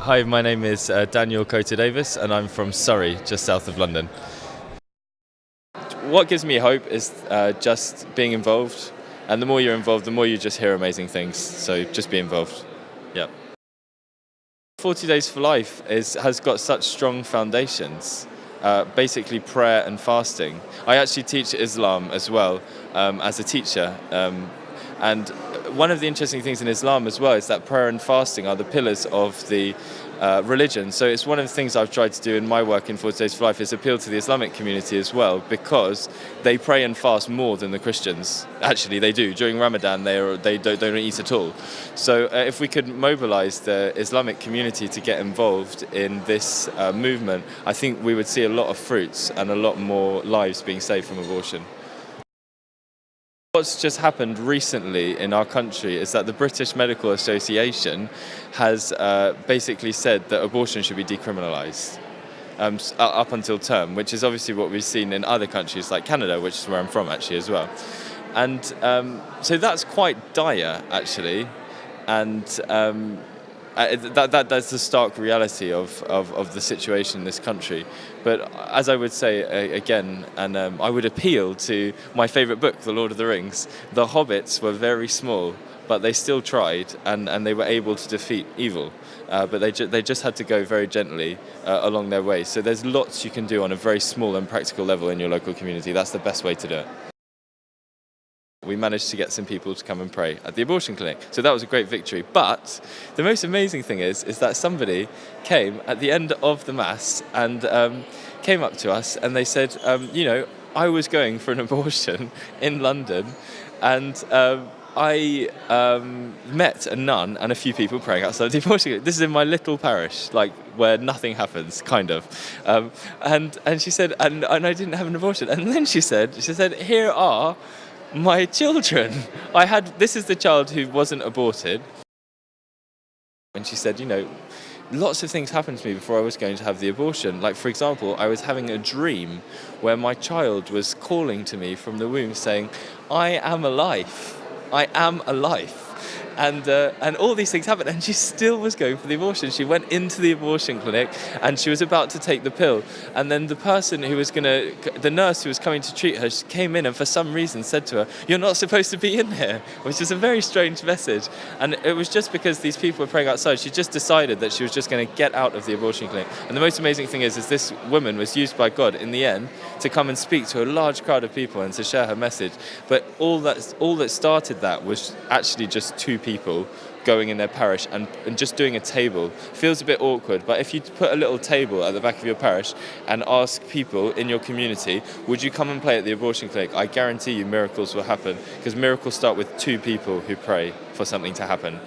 Hi, my name is Daniel Coates-Davis and I'm from Surrey, just south of London. What gives me hope is just being involved, and the more you're involved, the more you just hear amazing things, so just be involved. Yeah. 40 Days for Life has got such strong foundations, basically prayer and fasting. I actually teach Islam as well as a teacher. And one of the interesting things in Islam as well is that prayer and fasting are the pillars of the religion. So it's one of the things I've tried to do in my work in 40 Days for Life is appeal to the Islamic community as well, because they pray and fast more than the Christians. Actually, they do. During Ramadan, they don't eat at all. So if we could mobilize the Islamic community to get involved in this movement, I think we would see a lot of fruits and a lot more lives being saved from abortion. What's just happened recently in our country is that the British Medical Association has basically said that abortion should be decriminalised up until term, which is obviously what we've seen in other countries like Canada, which is where I'm from actually as well. And so that's quite dire actually, and that's the stark reality of the situation in this country. But as I would say again, and I would appeal to my favourite book, The Lord of the Rings. The hobbits were very small, but they still tried, and they were able to defeat evil. But they just had to go very gently along their way. So there's lots you can do on a very small and practical level in your local community. That's the best way to do it. We managed to get some people to come and pray at the abortion clinic. So that was a great victory. But the most amazing thing is that somebody came at the end of the Mass and came up to us and they said, I was going for an abortion in London, and I met a nun and a few people praying outside the abortion clinic. This is in my little parish, like where nothing happens, kind of. And she said, and I didn't have an abortion. And then she said, here are my children. This is the child who wasn't aborted. And she said, lots of things happened to me before I was going to have the abortion. Like, for example, I was having a dream where my child was calling to me from the womb saying, I am alive. I am alive. And all these things happened, and she still was going for the abortion. She went into the abortion clinic and she was about to take the pill, and then the nurse who was coming to treat her came in and for some reason said to her, "You're not supposed to be in here," which is a very strange message. And it was just because these people were praying outside. She just decided that she was just going to get out of the abortion clinic. And the most amazing thing is this woman was used by God in the end to come and speak to a large crowd of people and to share her message. But all that started that was actually just two people going in their parish and just doing a table. Feels a bit awkward, but if you put a little table at the back of your parish and ask people in your community, would you come and play at the abortion clinic? I guarantee you miracles will happen, because miracles start with two people who pray for something to happen.